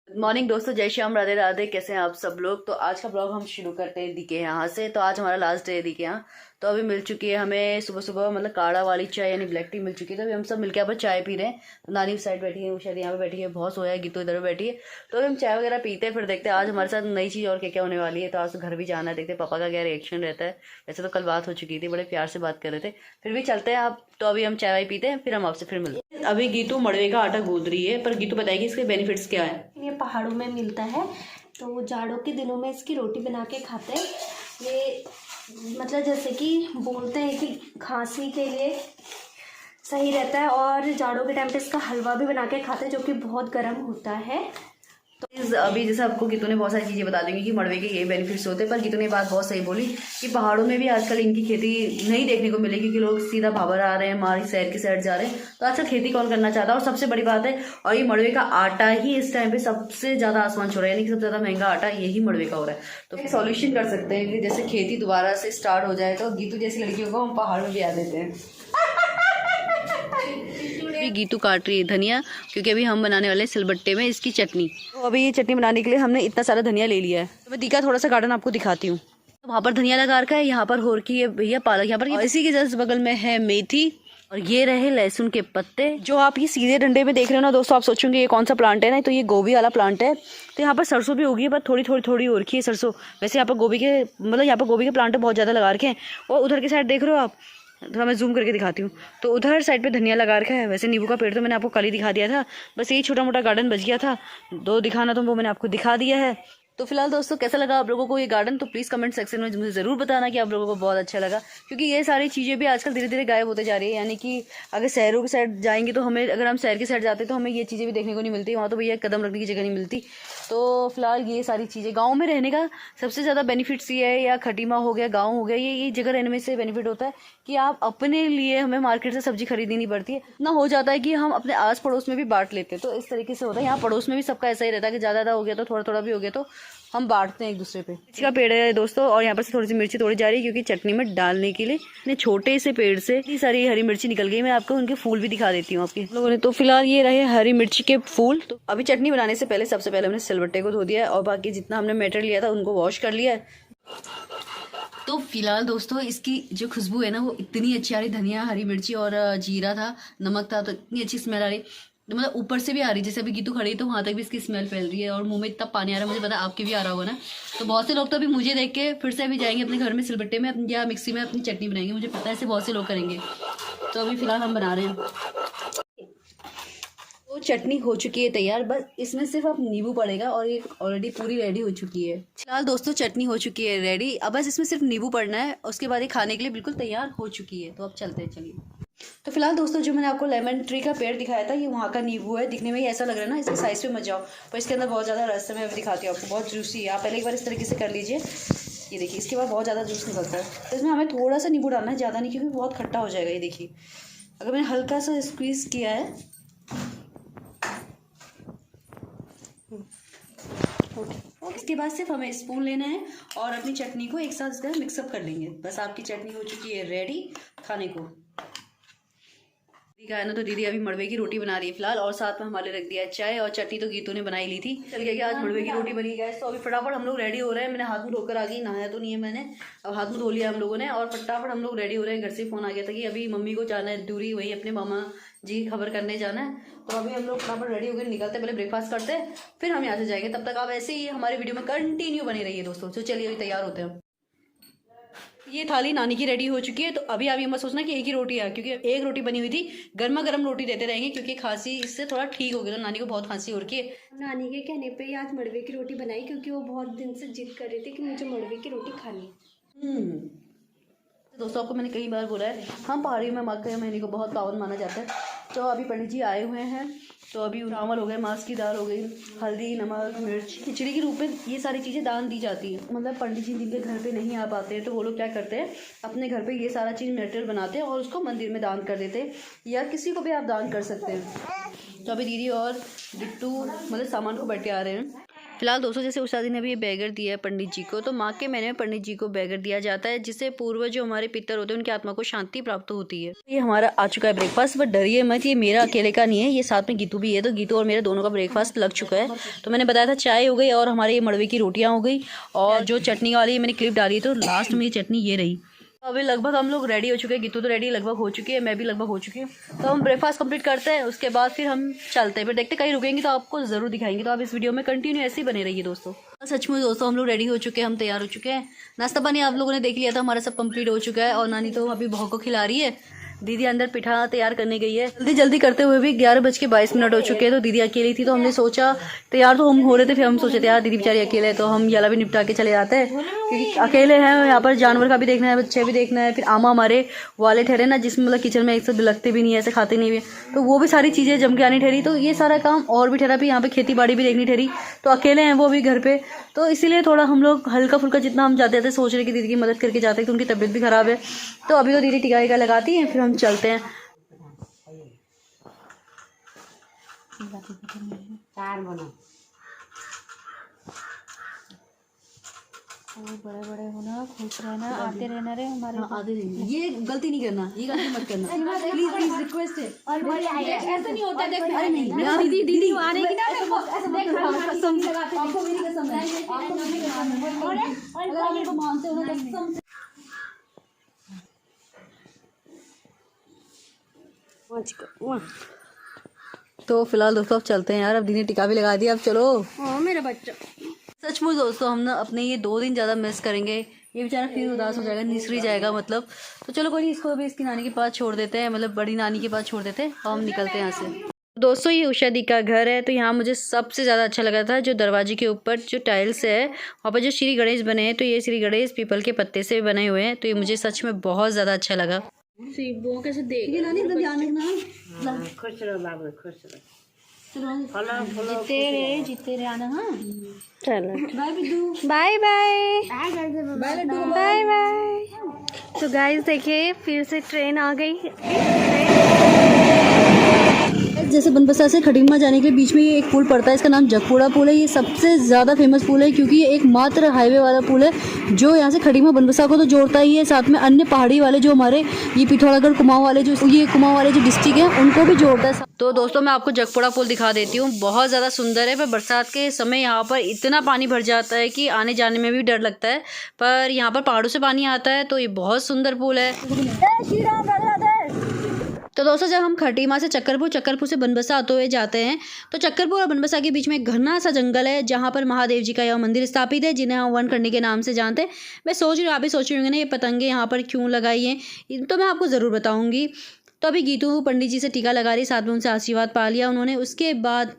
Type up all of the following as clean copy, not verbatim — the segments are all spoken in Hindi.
मॉर्निंग दोस्तों, जय श्याम, राधे राधे। कैसे हैं आप सब लोग। तो आज का ब्लॉग हम शुरू करते हैं दी के यहाँ से। तो आज हमारा लास्ट डे है दी के यहाँ। तो अभी मिल चुकी है हमें सुबह सुबह मतलब काढ़ा वाली चाय यानी ब्लैक टी मिल चुकी है। तो अभी हम सब मिलकर यहाँ पर चाय पी रहे हैं। तो नानी उस साइड बैठी है, शायद यहाँ पे बैठी है, बहुत सोया है, गीतू इधर बैठी है। तो अभी हम चाय वगैरह पीते हैं, फिर देखते हैं आज हमारे साथ नई चीज़ और क्या क्या होने वाली है। तो आज तो घर भी जाना है, देखते हैं पापा का क्या रिएक्शन रहता है। वैसे तो कल बात हो चुकी थी, बड़े प्यार से बात कर रहे थे, फिर भी चलते हैं आप। तो अभी हम चाय वाय पीते हैं, फिर हम आपसे फिर मिलते हैं। अभी गीतू मड़वे का आटा गूंद रही है, पर गीतू बताएगी इसके बेनिफिट्स क्या है। ये पहाड़ों में मिलता है, तो जाड़ों के दिनों में इसकी रोटी बना के खाते हैं। ये मतलब जैसे कि बोलते हैं कि खांसी के लिए सही रहता है, और जाड़ों के टाइम पे इसका हलवा भी बना के खाते हैं जो कि बहुत गर्म होता है। तो अभी जैसे आपको गीतू ने बहुत सारी चीज़ें बता देंगी कि मड़वे के ये बेनिफिट्स होते हैं, पर गीतू ने बात बहुत सही बोली कि पहाड़ों में भी आजकल इनकी खेती नहीं देखने को मिलेगी, क्योंकि लोग सीधा भाबर आ रहे हैं, हमारी शहर की साइड जा रहे हैं। तो आजकल खेती कौन करना चाहता है। और सबसे बड़ी बात है, और ये मड़वे का आटा ही इस टाइम पे सबसे ज़्यादा आसमान छू रहा है, यानी कि सबसे ज़्यादा महंगा आटा यही मड़वे का हो रहा है। तो सॉल्यूशन कर सकते हैं कि जैसे खेती दोबारा से स्टार्ट हो जाए, तो गीतू जैसी लड़कियों को हम पहाड़ में भी आ देते हैं। अभी गीतू काट रही है धनिया, क्योंकि अभी हम बनाने वाले हैं सिलबट्टे में इसकी चटनी। तो अभी ये चटनी बनाने के लिए हमने इतना सारा धनिया ले लिया है। तो मैं दिखा थोड़ा सा गार्डन आपको दिखाती हूँ। तो वहाँ पर धनिया लगा रखा है, यहाँ पर हो रखी है भैया पालक, यहाँ पर इसी के जस्ट बगल में है मेथी, और ये रहे लहसुन के पत्ते। जो आप ये सीधे डंडे में देख रहे हो ना दोस्तों, आप सोचोगे ये कौन सा प्लांट है ना, तो ये गोभी वाला प्लांट है। तो यहाँ पर सरसों भी होगी है, पर थोड़ी हो रखी है सरसों। वैसे यहाँ पर गोभी के मतलब यहाँ पर गोभी के प्लांट बहुत ज़्यादा लगा रखे हैं। और उधर की साइड देख रहे हो आप, थोड़ा मैं जूम करके दिखाती हूँ। तो उधर साइड पे धनिया लगा रखा है। वैसे नींबू का पेड़ तो मैंने आपको कल ही दिखा दिया था, बस यही छोटा मोटा गार्डन बच गया था, दो दिखाना, तो वो मैंने आपको दिखा दिया है। तो फिलहाल दोस्तों, कैसा लगा आप लोगों को ये गार्डन, तो प्लीज़ कमेंट सेक्शन में मुझे ज़रूर बताना कि आप लोगों को बहुत अच्छा लगा। क्योंकि ये सारी चीज़ें भी आजकल धीरे धीरे गायब होते जा रही है, यानी कि अगर शहरों की साइड जाएंगे तो हमें, अगर हम शहर की साइड जाते तो हमें ये चीज़ें भी देखने को नहीं मिलती, वहाँ तो भैया कदम रखने की जगह नहीं मिलती। तो फिलहाल ये सारी चीज़ें गाँव में रहने का सबसे ज़्यादा बेनिफिट्स ये है, या खटीमा हो गया, गाँव हो गया, ये जगह रहने में से बेनिफिट होता है कि आप अपने लिए, हमें मार्केट से सब्जी खरीदनी नहीं पड़ती है। इतना हो जाता है कि हम अपने आस पड़ोस में भी बांट लेते हैं। तो इस तरीके से होता है, यहाँ पड़ोस में भी सबका ऐसा ही रहता है कि ज़्यादा हो गया तो थोड़ा थोड़ा भी हो गया तो हम बांटते हैं एक दूसरे पे। मिर्ची का पेड़ है दोस्तों, और यहाँ पर से थोड़ी सी मिर्ची तोड़ी जा रही है, क्योंकि चटनी में डालने के लिए। इतने छोटे से पेड़ से इतनी सारी हरी मिर्ची निकल गई। मैं आपको उनके फूल भी दिखा देती हूँ आपके लोगों ने। तो फिलहाल ये रहे हरी मिर्ची के फूल। तो अभी चटनी बनाने से पहले सबसे पहले हमने सिलबट्टे को धो दिया है, और बाकी जितना हमने मटेरियल लिया था उनको वॉश कर लिया है। तो फिलहाल दोस्तों, इसकी जो खुशबू है ना, वो इतनी अच्छी आ रही, धनिया, हरी मिर्ची और जीरा था, नमक था, तो इतनी अच्छी स्मेल आ रही, तो मतलब ऊपर से भी आ रही, जैसे अभी गीतू खड़ी तो वहाँ तक भी इसकी स्मेल फैल रही है, और मुंह में इतना पानी आ रहा है, मुझे पता आपके भी आ रहा होगा ना। तो बहुत से लोग तो अभी मुझे देख के फिर से अभी जाएंगे अपने घर में सिलबट्टे में या मिक्सी में अपनी चटनी बनाएंगे, मुझे पता है ऐसे बहुत से लोग करेंगे। तो अभी फिलहाल हम बना रहे हैं। तो चटनी हो चुकी है तैयार, बस इसमें सिर्फ अब नींबू पड़ेगा, और ये ऑलरेडी पूरी रेडी हो चुकी है। फिलहाल दोस्तों चटनी हो चुकी है रेडी, अब बस इसमें सिर्फ नींबू पड़ना है, उसके बाद ये खाने के लिए बिल्कुल तैयार हो चुकी है। तो अब चलते हैं, चलिए। तो फिलहाल दोस्तों, जो मैंने आपको लेमन ट्री का पेड़ दिखाया था, ये वहाँ का नींबू है। दिखने में ही ऐसा लग रहा है ना, इसके साइज पे मत जाओ, पर इसके अंदर बहुत ज़्यादा रस है। मैं अभी दिखाती हूँ आपको, बहुत जूसी है। आप पहले एक बार इस तरीके से कर लीजिए, ये देखिए, इसके बाद बहुत ज़्यादा जूस निकलता है। तो इसमें हमें थोड़ा सा नींबू डालना है, ज़्यादा नहीं, क्योंकि बहुत खट्टा हो जाएगा। ये देखिए, अगर मैंने हल्का सा स्क्वीज़ किया है, इसके बाद सिर्फ हमें स्पून लेना है और अपनी चटनी को एक साथ इसका मिक्सअप कर लेंगे। बस आपकी चटनी हो चुकी है रेडी खाने को। दीदी का है ना, तो दीदी अभी मड़वे की रोटी बना रही है फिलहाल, और साथ में हमारे रख दिया है चाय, और चटनी तो गीतू ने बनाई ली थी। चल गया कि आज मड़वे की रोटी बनी गई। तो अभी फटाफट हम लोग रेडी हो रहे हैं। मैंने हाथ मुंह धोकर आ गई, नहाया तो नहीं है मैंने, अब हाथ मुंह धो लिया हम लोगों ने, और फटाफट हम लोग रेडी हो रहे हैं। घर से फोन आ गया था कि अभी मम्मी को जाना है दूरी, वही अपने मामा जी खबर करने जाना है। तो अभी हम लोग फटाफट रेडी होकर निकलते, पहले ब्रेकफास्ट करते हैं, फिर हम यहाँ से जाएंगे। तब तक आप ऐसे ही हमारी वीडियो में कंटिन्यू बने रहिए दोस्तों। तो चलिए अभी तैयार होते हैं। ये थाली नानी की रेडी हो चुकी है। तो अभी आप ये मत सोचना कि एक ही रोटी है, क्योंकि एक रोटी बनी हुई थी, गर्मा गर्म रोटी देते रहेंगे, क्योंकि खांसी इससे थोड़ा ठीक हो गया। तो नानी को बहुत खांसी हो रही है। नानी के कहने पे आज मड़वे की रोटी बनाई, क्योंकि वो बहुत दिन से जिद कर रही थी कि मुझे मड़वे की रोटी खानी है। दोस्तों, आपको मैंने कई बार बोला है, हम पहाड़ियों में माघ के महीने को बहुत पावन माना जाता है। तो अभी पंडित जी आए हुए हैं, तो अभी चावल हो गए, मांस की दाल हो गई, हल्दी, नमक, मिर्च, खिचड़ी के रूप में ये सारी चीज़ें दान दी जाती है। मतलब पंडित जी जिनके घर पे नहीं आ पाते हैं, तो वो लोग क्या करते हैं, अपने घर पे ये सारा चीज़ मटेरियल बनाते हैं और उसको मंदिर में दान कर देते हैं, या किसी को भी आप दान कर सकते हैं। तो अभी दीदी और बिट्टू मतलब सामान को बैठ के आ रहे हैं। फिलहाल दोस्तों जैसे उषा दी ने अभी ये बैगर दिया है पंडित जी को, तो माँ के महीने में पंडित जी को बैगर दिया जाता है, जिससे पूर्वज जो हमारे पितर होते हैं उनकी आत्मा को शांति प्राप्त होती है। ये हमारा आ चुका है ब्रेकफास्ट, बट डरिए मत, ये मेरा अकेले का नहीं है, ये साथ में गीतू भी है, तो गीतू और मेरे दोनों का ब्रेकफास्ट लग चुका है। तो मैंने बताया था चाय हो गई और हमारे ये मड़वे की रोटियाँ हो गई, और जो चटनी वाली मैंने क्लिप डाली तो लास्ट में ये चटनी ये रही। अभी लगभग हम लोग रेडी हो चुके हैं, गीतू तो रेडी लगभग हो चुकी है, मैं भी लगभग हो चुकी हूँ। तो हम ब्रेकफास्ट कंप्लीट करते हैं, उसके बाद फिर हम चलते हैं, फिर देखते कहीं रुकेंगे तो आपको ज़रूर दिखाएंगे, तो आप इस वीडियो में कंटिन्यू ऐसे ही बने रहिए दोस्तों। सच में दोस्तों हम लोग रेडी हो चुके हैं, हम तैयार हो चुके हैं, नाश्ता पानी आप लोगों ने देख लिया था, हमारा सब कंप्लीट हो चुका है, और नानी तो अभी बहू को खिला रही है, दीदी अंदर पिठा तैयार करने गई है। जल्दी जल्दी करते हुए भी 11:22 हो चुके हैं, तो दीदी अकेली थी, तो हमने सोचा तैयार तो हम हो रहे थे, फिर हम सोचे थे यार दीदी बेचारी अकेले है तो हम याला भी निपटा के चले जाते हैं, क्योंकि अकेले हैं, यहाँ पर जानवर का भी देखना है, बच्चे भी देखना है, फिर आमा हमारे वाले ठहरे ना, जिसमें मतलब किचन में एक साथ लगते भी नहीं है, ऐसे खाते नहीं है, तो वो भी सारी चीज़ें जम के आनी ठहरी, तो ये सारा काम और भी ठहरा, भी यहाँ पे खेती बाड़ी भी देखनी ठहरी, तो अकेले हैं वो भी घर पे, तो इसीलिए थोड़ा हम लोग हल्का फुल्का जितना हम जाते थे सोच रहे कि दीदी की मदद करके जाते हैं, तो उनकी तबीयत भी खराब है, तो अभी तो दीदी टीका वीका लगाती है, फिर हम चलते हैं। बड़े बड़े होना, खुश रहना, आते रहना रे हमारे। आते रहेंगे, ये गलती नहीं करना, ये गलती मत करना, प्लीज प्लीज रिक्वेस्ट है। ऐसा नहीं होता, देख अरे नहीं यार, दीदी दीदी आने की ना, कसम से आपको मेरी कसम है, आपको मेरी कसम है, अगर आप मेरे को मानते हो ना कसम से। तो फिलहाल दोस्तों अब चलते हैं यार, अब दीदी ने टिका भी लगा दिया, अब चलो। मेरा बच्चा सचमुच दोस्तों हम ना अपने ये 2 दिन ज़्यादा मिस करेंगे, ये बेचारा फिर उदास हो जाएगा, निसरी जाएगा मतलब, तो चलो कोई नहीं, इसको अभी इसकी नानी के पास छोड़ देते हैं, मतलब बड़ी नानी के पास छोड़ देते हैं, और हम निकलते हैं यहाँ से। दोस्तों ये उषा दी का घर है, तो यहाँ मुझे सबसे ज़्यादा अच्छा लगा था जो दरवाजे के ऊपर जो टाइल्स है वहाँ पर जो श्री गणेश बने हैं, तो ये श्री गणेश पीपल के पत्ते से बने हुए हैं, तो ये मुझे सच में बहुत ज़्यादा अच्छा लगा। वो कैसे देख नानी एकदम ध्यान रखना, खुश रहो बाबू, खुश रहो, जीते रहे आना। हाँ चलो bye Biddu, bye bye bye Laddu, bye bye. तो गाइस देखिए फिर से ट्रेन आ गई। जैसे बनबसा से खटीमा जाने के लिए बीच में ये एक पुल पड़ता है, इसका नाम जगपुड़ा पुल है, ये सबसे ज़्यादा फेमस पुल है, क्योंकि ये एकमात्र हाईवे वाला पुल है जो यहाँ से खटीमा बनबसा को तो जोड़ता ही है, साथ में अन्य पहाड़ी वाले जो हमारे ये पिथौरागढ़ कुमाऊं वाले जो डिस्ट्रिक्ट हैं उनको भी जोड़ता है। तो दोस्तों मैं आपको जगपुड़ा पुल दिखा देती हूँ, बहुत ज़्यादा सुंदर है, पर बरसात के समय यहाँ पर इतना पानी भर जाता है कि आने जाने में भी डर लगता है, पर यहाँ पर पहाड़ों से पानी आता है, तो ये बहुत सुंदर पुल है। तो दोस्तों जब हम खटीमा से चक्करपुर से बनबसा आते हुए जाते हैं, तो चक्करपुर और बनबसा के बीच में एक घना सा जंगल है, जहाँ पर महादेव जी का यह मंदिर स्थापित है, जिन्हें हम वनखंडी के नाम से जानते हैं। मैं सोच रही हूँ आप भी सोच रहे होंगे ना ये पतंगे यहाँ पर क्यों लगाई हैं, तो मैं आपको ज़रूर बताऊँगी। तो अभी गीतू पंडित जी से टीका लगा रही, साथ में उनसे आशीर्वाद पा लिया उन्होंने, उसके बाद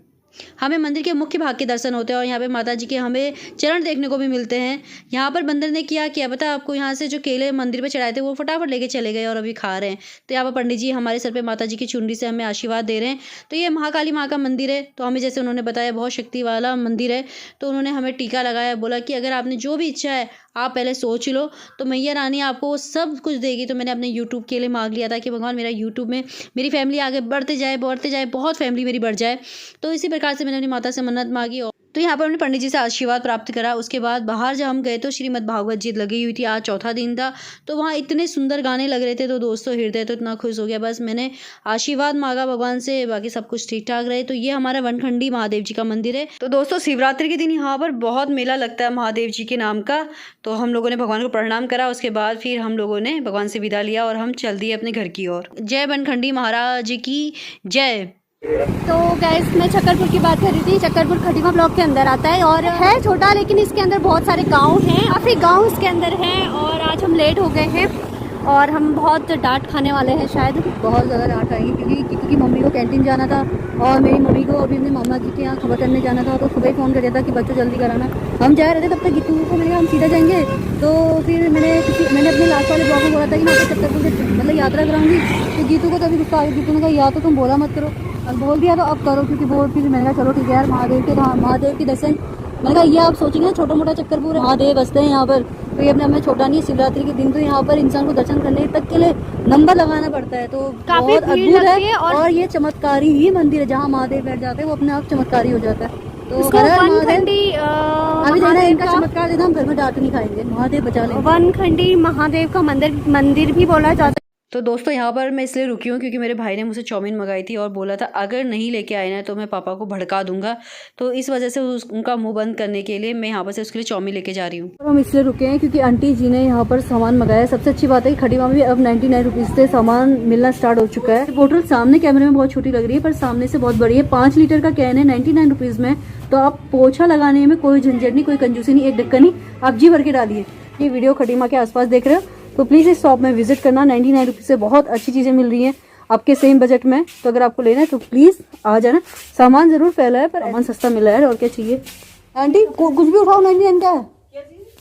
हमें मंदिर के मुख्य भाग के दर्शन होते हैं, और यहाँ पे माता जी के हमें चरण देखने को भी मिलते हैं। यहाँ पर बंदर ने क्या पता आपको, यहाँ से जो केले मंदिर पे चढ़ाए थे वो फटाफट लेके चले गए और अभी खा रहे हैं। तो यहाँ पर पंडित जी हमारे सर पे माता जी की चुनरी से हमें आशीर्वाद दे रहे हैं। तो ये महाकाली माँ का मंदिर है, तो हमें जैसे उन्होंने बताया बहुत शक्ति वाला मंदिर है, तो उन्होंने हमें टीका लगाया, बोला कि अगर आपने जो भी इच्छा है आप पहले सोच लो, तो मैया रानी आपको सब कुछ देगी। तो मैंने अपने यूट्यूब के लिए मांग लिया था कि भगवान मेरा यूट्यूब में मेरी फैमिली आगे बढ़ते जाए, बहुत फैमिली मेरी बढ़ जाए। तो इसी प्रकार से मैंने अपनी माता से मन्नत मांगी, तो यहाँ पर हमने पंडित जी से आशीर्वाद प्राप्त करा। उसके बाद बाहर जब हम गए तो श्रीमद् भागवत जी लगी हुई थी, आज चौथा दिन था, तो वहाँ इतने सुंदर गाने लग रहे थे, तो दोस्तों हृदय तो इतना खुश हो गया। बस मैंने आशीर्वाद मांगा भगवान से, बाकी सब कुछ ठीक ठाक रहे। तो ये हमारा वनखंडी महादेव जी का मंदिर है। तो दोस्तों शिवरात्रि के दिन यहाँ पर बहुत मेला लगता है महादेव जी के नाम का, तो हम लोगों ने भगवान को प्रणाम करा, उसके बाद फिर हम लोगों ने भगवान से विदा लिया और हम चल दिए अपने घर की ओर। जय वनखंडी महाराज की जय। तो गैस मैं चक्करपुर की बात कर रही थी। चक्करपुर खटीमा ब्लॉक के अंदर आता है और है छोटा, लेकिन इसके अंदर बहुत सारे गांव हैं, काफ़ी गांव इसके अंदर हैं। और आज हम लेट हो गए हैं और हम बहुत डांट खाने वाले हैं, शायद बहुत ज़्यादा डांट खाएंगे, क्योंकि मम्मी को कैंटीन जाना था और मेरी मम्मी को अभी अपने मामा जी के यहाँ खबर करने जाना था। तो सुबह फ़ोन कर दिया था कि बच्चों जल्दी कराना। हम जा रहे थे, तब तक गीतू को मैंने कहा हम सीधा जाएंगे। तो फिर मैंने अपने लास्ट वाले ब्लॉग में बोला था कि मैं चक्करपुर से मतलब यात्रा कराऊंगी, तो गीतू को तभी गुस्सा आ गया। गीतू ने कहा या तो तुम बोला मत करो, और बोल दिया तो अब करो, क्योंकि वो फिर मैंने कहा चलो ठीक है यार, महादेव के दर्शन। मैंने कहा ये आप सोचेंगे छोटा मोटा चक्करपुर है, महादेव बसते हैं यहाँ पर, तो ये अपने हमें छोटा नहीं है। शिवरात्रि के दिन तो यहाँ पर इंसान को दर्शन करने तक के लिए नंबर लगाना पड़ता है, तो बहुत अद्भुत है। और ये चमत्कारी ही मंदिर है, जहाँ महादेव बैठ जाते हैं वो अपने आप चमत्कारी हो जाता है। तो इसको हर हर वन महादेव। खंडी अभी देखना महादेव इनका का चमत्कार देखना, हम घर में डांट नहीं खाएंगे, महादेव बचा लेंगे। वन खंडी महादेव का मंदिर भी बोला जाता है। तो दोस्तों यहाँ पर मैं इसलिए रुकी हूँ क्योंकि मेरे भाई ने मुझसे चाउमीन मंगाई थी और बोला था अगर नहीं लेके आए ना तो मैं पापा को भड़का दूंगा। तो इस वजह से उनका मुंह बंद करने के लिए मैं यहाँ पर से उसके लिए चाउमीन लेके जा रही हूँ। और हम इसलिए रुके हैं क्योंकि आंटी जी ने यहाँ पर सामान मंगाया। सबसे अच्छी बात है कि खड़ीमा में भी अब 99 रुपीज़ से सामान मिलना स्टार्ट हो चुका है। बोतल सामने कैमरे में बहुत छोटी लग रही है पर सामने से बहुत बड़ी है। 5 लीटर का कैन है 99 रुपीज़ में। तो आप पोछा लगाने में कोई झंझट नहीं, कोई कंजूसी नहीं, एक ढक्कन नहीं, आप जी भर के डालिए। ये वीडियो खड़ीमा के आसपास देख रहे हो तो प्लीज़ इस शॉप में विजिट करना। 99 रुपीज़ से बहुत अच्छी चीज़ें मिल रही हैं आपके सेम बजट में। तो अगर आपको लेना है तो प्लीज़ आ जाना। सामान ज़रूर फैला है पर सामान सस्ता मिला है। और क्या चाहिए आंटी, कुछ भी उठाओ, 99 का है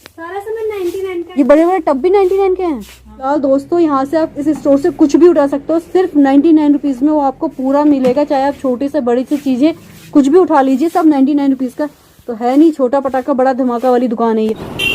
सारा सामान 99 का। ये बड़े बड़े टब भी 99 के हैं। फिलहाल दोस्तों यहाँ से आप इस स्टोर से कुछ भी उठा सकते हो, सिर्फ 99 रुपीज़ में वो आपको पूरा मिलेगा। चाहे आप छोटी से बड़ी सी चीज़ें कुछ भी उठा लीजिए, सब 99 रुपीज़ का। तो है नहीं छोटा पटाखा बड़ा धमाका वाली दुकान है ये।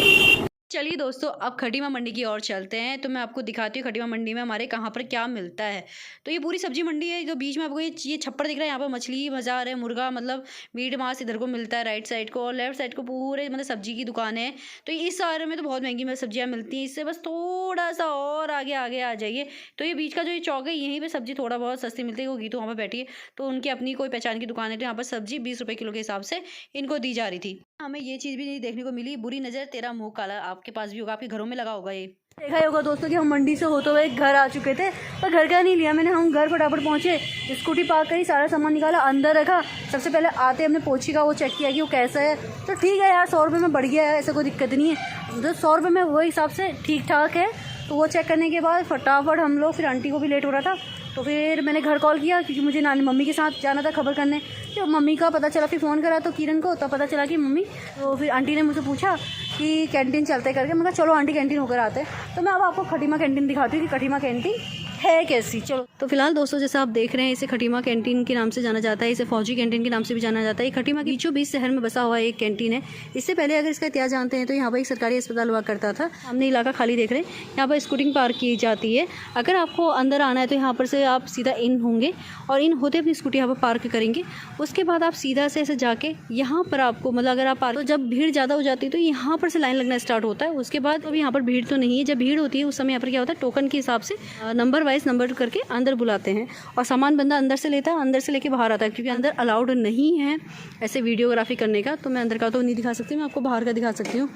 चलिए दोस्तों अब खटीमा मंडी की ओर चलते हैं। तो मैं आपको दिखाती हूँ खटीमा मंडी में हमारे कहाँ पर क्या मिलता है। तो ये पूरी सब्जी मंडी है। जो बीच में आपको ये छप्पर दिख रहा है, यहाँ पर मछली बाजार है, मुर्गा मतलब मीट मांस इधर को मिलता है राइट साइड को, और लेफ्ट साइड को पूरे मतलब सब्जी की दुकान है। तो इस सारे में तो बहुत महंगी सब्जियाँ मिलती हैं। इससे बस थोड़ा सा और आगे आगे आ जाइए तो ये बीच का जो ये चौक है यहीं पर सब्जी थोड़ा बहुत सस्ती मिलती है। वो गीतू वहाँ पर बैठी है तो उनकी अपनी कोई पहचान की दुकान है। तो यहाँ पर सब्जी 20 रुपये किलो के हिसाब से इनको दी जा रही थी। हमें ये चीज़ भी नहीं देखने को मिली, बुरी नज़र तेरा मुंह काला। आपके पास भी होगा, आपके घरों में लगा होगा। ये देखा ही होगा दोस्तों कि हम मंडी से होते हुए घर आ चुके थे पर घर का नहीं लिया मैंने। हम घर फटाफट पहुंचे, स्कूटी पार्क करी, सारा सामान निकाला, अंदर रखा। सबसे पहले आते हमने पोछी का वो चेक किया कि वो कैसा है। तो ठीक है यार, 100 रुपये में बढ़ गया है, ऐसा कोई दिक्कत नहीं है। जो 100 रुपये में वो हिसाब से ठीक ठाक है। तो वो चेक करने के बाद फटाफट हम लोग, फिर आंटी को भी लेट हो रहा था तो फिर मैंने घर कॉल किया क्योंकि मुझे नानी मम्मी के साथ जाना था खबर करने। तो मम्मी का पता चला, फिर फ़ोन करा तो किरण को, तब पता चला कि मम्मी। तो फिर आंटी ने मुझसे पूछा कि कैंटीन चलते करके। मैं कहा चलो आंटी कैंटीन होकर आते हैं। तो मैं अब आपको खटीमा कैंटीन दिखाती हूँ कि खटीमा कैंटीन है कैसी। चलो तो फिलहाल दोस्तों जैसे आप देख रहे हैं इसे खटीमा कैंटीन के नाम से जाना जाता है, इसे फौजी कैंटीन के नाम से भी जाना जाता है। ये खटीमा के बीचों बीच शहर में बसा हुआ एक कैंटीन है। इससे पहले अगर इसका इतिहास जानते हैं तो यहाँ पर एक सरकारी अस्पताल हुआ करता था। हमने इलाका खाली देख रहे हैं, यहाँ पर स्कूटिंग पार्क की जाती है। अगर आपको अंदर आना है तो यहाँ पर से आप सीधा इन होंगे और इन होते अपनी स्कूटी यहाँ पर पार्क करेंगे। उसके बाद आप सीधा से ऐसे जाके यहाँ पर आपको मतलब अगर आप पार्क, तो जब भीड़ ज़्यादा हो जाती है तो यहाँ पर से लाइन लगना स्टार्ट होता है। उसके बाद अभी यहाँ पर भीड़ तो नहीं है, जब भीड़ होती है उस समय यहाँ पर क्या होता है, टोकन के हिसाब से नंबर वाइज नंबर करके अंदर बुलाते हैं और सामान बंदा अंदर से लेता है, अंदर से लेके बाहर आता है। क्योंकि अंदर अलाउड नहीं है ऐसे वीडियोग्राफी करने का, तो मैं अंदर का तो नहीं दिखा सकती, मैं आपको बाहर का दिखा सकती हूँ।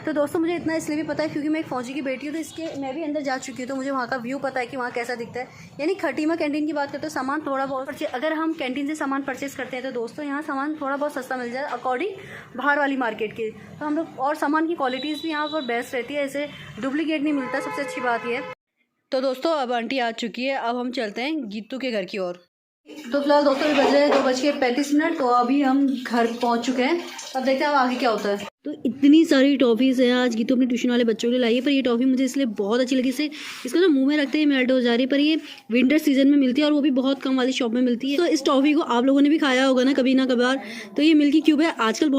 तो दोस्तों मुझे इतना इसलिए भी पता है क्योंकि मैं एक फौजी की बेटी हूँ, तो इसके मैं भी अंदर जा चुकी हूँ तो मुझे वहाँ का व्यू पता है कि वहाँ कैसा दिखता है। यानी खटीमा कैंटीन की बात करते हो, सामान थोड़ा बहुत अगर हम कैंटीन से सामान परचेस करते हैं तो दोस्तों यहाँ सामान थोड़ा बहुत सस्ता मिल जाए अकॉर्डिंग बाहर वाली मार्केट के। तो हम लोग, और सामान की क्वालिटीज़ भी यहाँ पर बेस्ट रहती है, ऐसे डुप्लीकेट नहीं मिलता, सबसे अच्छी बात ये है। तो दोस्तों अब आंटी आ चुकी है, अब हम चलते हैं गीतू के घर की ओर। तो फिलहाल दोस्तों बज रहे हैं 2:35। तो अभी हम घर पहुंच चुके हैं। अब देखते हैं अब आगे क्या होता है। तो इतनी सारी टॉफ़ीज़ हैं आज गीतू अपने ट्यूशन वाले बच्चों के लिए लाई है। पर ये टॉफ़ी मुझे इसलिए बहुत अच्छी लगी, इसको ना मुंह में रखते ही मेल्ट हो जा रही है। पर ये विंटर सीजन में मिलती है और वो भी बहुत कम वाली शॉप में मिलती है। तो इस टॉफ़ी को आप लोगों ने भी खाया होगा ना कभी ना कभार। तो ये मिल्की क्यूब है, आजकल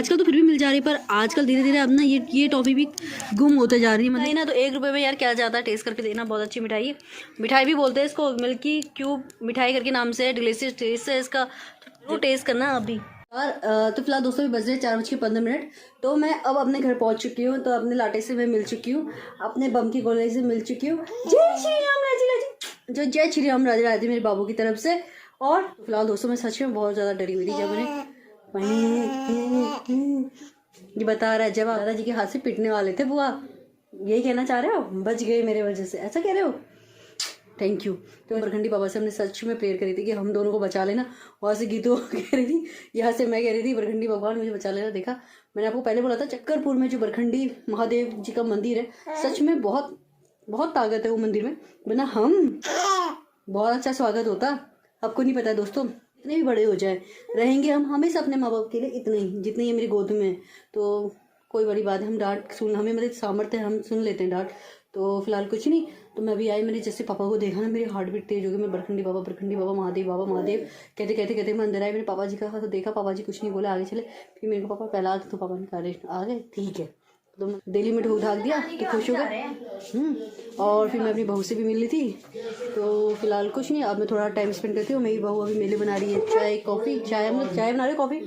तो फिर भी मिल जा रही है, पर आजकल धीरे धीरे अब ना ये टॉफ़ी भी गुम होते जा रही है। मतलब ना तो 1 रुपये में यार क्या जाता है, टेस्ट करके देखना, बहुत अच्छी मिठाई है। मिठाई भी बोलते हैं इसको, मिल्की क्यूब मिठाई करके नाम से, डिलीशियस टेस्ट है इसका, तो टेस्ट करना अभी। और तो फिलहाल दोस्तों भी बज रहे 4:15। तो मैं अब अपने घर पहुंच चुकी हूँ। तो अपने लाटे से मैं मिल चुकी हूँ, अपने बम की गोले से मिल चुकी हूँ। जय श्री राम राजे राजे, जो जय श्री राम राजे राजे मेरे बाबू की तरफ से। और तो फिलहाल दोस्तों मैं सच में बहुत ज़्यादा डरी हुई थी जब उन्हें ये बता रहा है, जब दादाजी के हाथ से पिटने वाले थे बुआ, यही कहना चाह रहे हो, बच गए मेरे वजह से, ऐसा कह रहे हो, थैंक यू। तो बरखंडी पापा से हमने सच में प्रेयर करी थी कि हम दोनों को बचा लेना। वहाँ से गीतू कह रही थी, यहाँ से मैं कह रही थी बरखंडी भगवान मुझे बचा लेना। देखा मैंने आपको पहले बोला था, चक्करपुर में जो बरखंडी महादेव जी का मंदिर है, सच में बहुत बहुत ताकत है वो मंदिर में। बिना हम बहुत अच्छा स्वागत होता। आपको नहीं पता है दोस्तों, इतने भी बड़े हो जाए रहेंगे हम हमेशा अपने माँ बाप के लिए इतने ही जितने ये मेरी गोद में है। तो कोई बड़ी बात है, हम डांट सुन, हमें मतलब सामर्थ्य है, हम सुन लेते हैं डांट। तो फिलहाल कुछ नहीं। तो मैं भी आई, मैंने जैसे पापा को देखा ना, मेरी हार्ट बीट तेज हो गई। मैं बरखंडी बाबा महादेव कहते कहते मैं अंदर आई। मैंने पापा जी का तो देखा, पापा जी कुछ नहीं बोले, आगे चले। फिर मेरे को पापा पहला तो पापा ने कहा आ गए, ठीक है। तो डेली में ढूक ढाक दिया तो खुश हो गए। और फिर मैं अपनी बहू से भी मिल ली थी। तो फिलहाल कुछ नहीं, अब मैं थोड़ा टाइम स्पेंड करती हूँ। मेरी बहू अभी मेले बना रही है चाय कॉफ़ी, चाय हम लोग चाय बना रहे कॉफ़ी,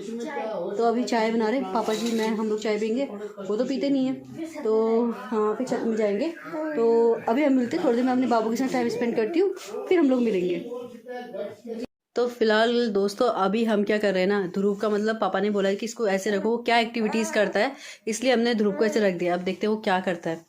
तो अभी चाय बना रहे पापा जी, मैं हम लोग चाय पियेंगे, वो तो पीते नहीं है। तो हाँ फिर छत में जाएंगे। तो अभी हम मिलते थोड़ी देर में, अपने बाबू के साथ टाइम स्पेंड करती हूँ, फिर हम लोग मिलेंगे। तो फिलहाल दोस्तों अभी हम क्या कर रहे हैं ना, ध्रुव का मतलब पापा ने बोला है कि इसको ऐसे रखो, वो क्या एक्टिविटीज़ करता है, इसलिए हमने ध्रुव को ऐसे रख दिया। अब देखते हैं वो क्या करता है।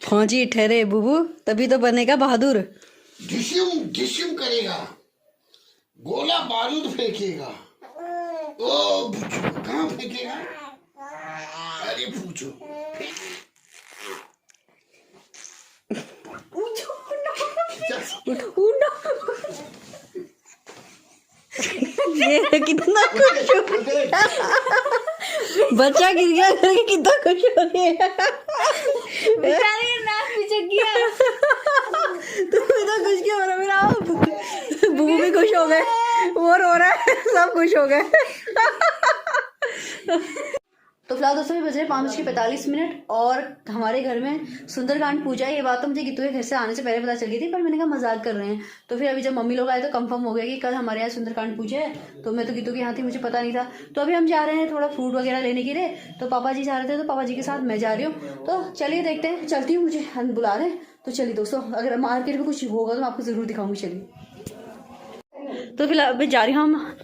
फौजी ठहरे बुबू, तभी तो बनेगा बहादुर। जिस्म जिस्म करेगा, गोला बारूद फेंकेगा। ओ कहाँ फेंकेगा? अरे पूछो। ये कितना खुश हो गया बच्चा, गिर गया करके कितना खुश हो गया। नाक पिचक गया। तुम इतना खुश क्यों हो रहे हो? मेरा बुबू भी खुश हो गए, वो रो रहा है, सब खुश हो गए। तो फिलहाल दोस्तों भी बज रहे 5:45 और हमारे घर में सुंदरकांड पूजा है। ये बात तो मुझे गीतू के घर से आने से पहले पता चल गई थी, पर मैंने कहा मजाक कर रहे हैं। तो फिर अभी जब मम्मी लोग आए तो कंफर्म हो गया कि कल हमारे यहाँ सुंदरकांड पूजा है। तो मैं तो गीतू के यहाँ थी, मुझे पता नहीं था। तो अभी हम जा रहे हैं थोड़ा फ्रूट वगैरह लेने के लिए। तो पापा जी जा रहे थे, तो पापा जी के साथ मैं जा रही हूँ। तो चलिए देखते हैं, चलती हूँ, मुझे बुला रहे हैं। तो चलिए दोस्तों, अगर मार्केट में कुछ होगा तो मैं आपको ज़रूर दिखाऊंगी। चलिए तो फिलहाल अभी जा रही हूँ हम।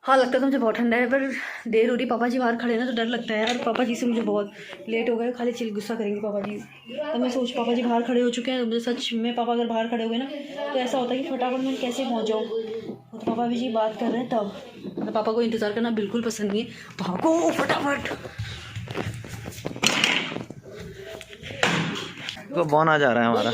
हाँ लगता तो मुझे बहुत ठंडा है, पर देर हो रही, पापा जी बाहर खड़े ना तो डर लगता है यार। पापा जी से मुझे बहुत लेट हो गए, खाली चिल गुस्सा करेंगे पापा जी। तो मैं सोच, पापा जी बाहर खड़े हो चुके हैं, मुझे सच में पापा अगर बाहर खड़े हो गए ना तो ऐसा होता है कि फटाफट मैं कैसे पहुँच जाऊँ। तो पापा जी बात कर रहे हैं तब, तो पापा को इंतज़ार करना बिल्कुल पसंद नहीं है। भागो फटाफट। तो बौना जा रहा है हमारा।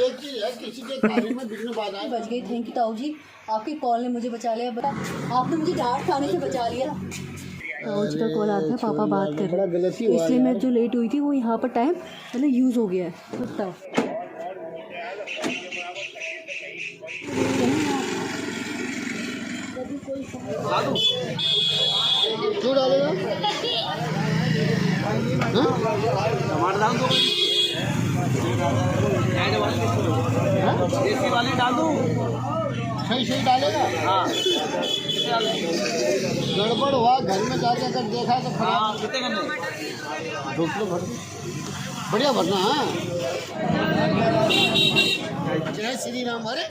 बच गई, थैंक यू ताऊ जी, आपकी कॉल ने मुझे बचा लिया। बता, आपने मुझे डांट खाने से बचा लिया। ताऊ जी का कॉल आता है, पापा बात कर रहे हैं, इसलिए मैं जो लेट हुई थी वो यहाँ पर टाइम मतलब यूज़ हो गया है। बताओ क्यों डालेगा? वाले डाल दो, सही सही डालेगा। हाँ गड़बड़ हुआ घर में जाके अगर देखा तो खराब। कितने करने? 2 किलो भर, बढ़िया भरना। हाँ जय श्री राम। अरे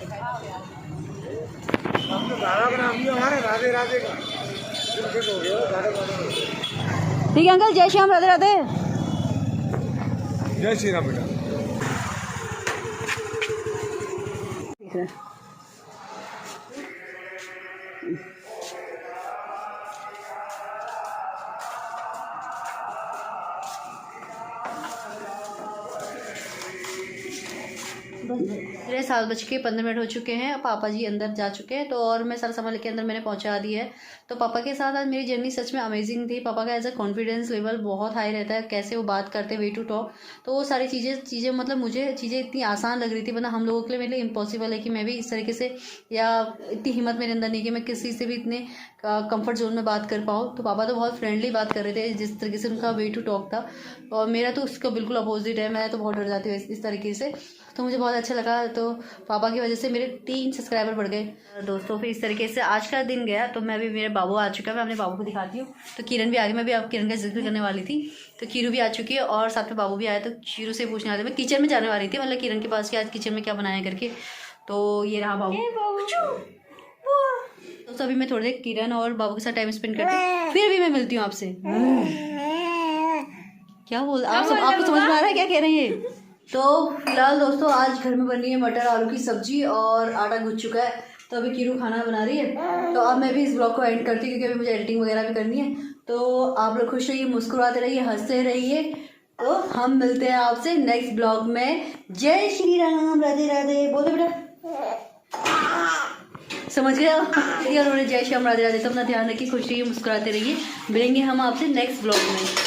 राधे राधे का ठीक है अंकल, जय श्री राम, राधे राधे। जय श्री राम बेटा। मेरे 7:15 हो चुके हैं, पापा जी अंदर जा चुके हैं। तो और मैं सारा सामान लेके अंदर मैंने पहुंचा दी है। तो पापा के साथ आज मेरी जर्नी सच में अमेजिंग थी। पापा का एज अ कॉन्फिडेंस लेवल बहुत हाई रहता है, कैसे वो बात करते हैं, वे टू टॉक। तो वो सारी चीज़ें मतलब मुझे चीज़ें इतनी आसान लग रही थी, वरना हम लोगों के लिए मेरे लिए इम्पॉसिबल है कि मैं भी इस तरीके से, या इतनी हिम्मत मेरे अंदर नहीं कि मैं किसी से भी इतने कंफर्ट जोन में बात कर पाऊँ। तो पापा तो बहुत फ्रेंडली बात कर रहे थे, जिस तरीके से उनका वे टू टॉक था। और मेरा तो उसका बिल्कुल अपोजिट है, मैं तो बहुत डर जाती हूँ इस तरीके से। तो मुझे बहुत अच्छा लगा। तो पापा की वजह से मेरे 3 सब्सक्राइबर बढ़ गए दोस्तों। फिर इस तरीके से आज का दिन गया। तो मैं अभी, मेरे बाबू आ चुका है, मैं अपने बाबू को दिखाती हूँ। तो किरण भी आ गई, मैं भी अब किरण का जिक्र करने वाली थी। तो कीरू भी आ चुकी है और साथ में बाबू भी आया। तो कीरू से पूछने वाले, मैं किचन में जाने वाली थी, मतलब किरण के पास कि आज किचन में क्या बनाया करके। तो ये रहा बाबू। तो अभी मैं थोड़ी देर किरण और बाबू के साथ टाइम स्पेंड करती हूँ, फिर भी मैं मिलती हूँ आपसे। क्या बोल, आपको समझ में आ रहा है क्या कह रहे हैं ये? तो फिलहाल दोस्तों आज घर में बन रही है मटर आलू की सब्जी और आटा गूंथ चुका है। तो अभी कीरू खाना बना रही है। तो अब मैं भी इस ब्लॉग को एंड करती हूँ, क्योंकि अभी मुझे एडिटिंग वगैरह भी करनी है। तो आप लोग खुश रहिए, मुस्कुराते रहिए, हंसते रहिए। तो हम मिलते हैं आपसे नेक्स्ट ब्लॉग में। जय श्री राम, राधे राधे। बोलो बेटा। समझ गए आप? चलिए, उन्होंने जय श्याम राधे राधे। तो अपना ध्यान रखिए, खुश रहिए, मुस्कुराते रहिए। मिलेंगे हम आपसे नेक्स्ट ब्लॉग में।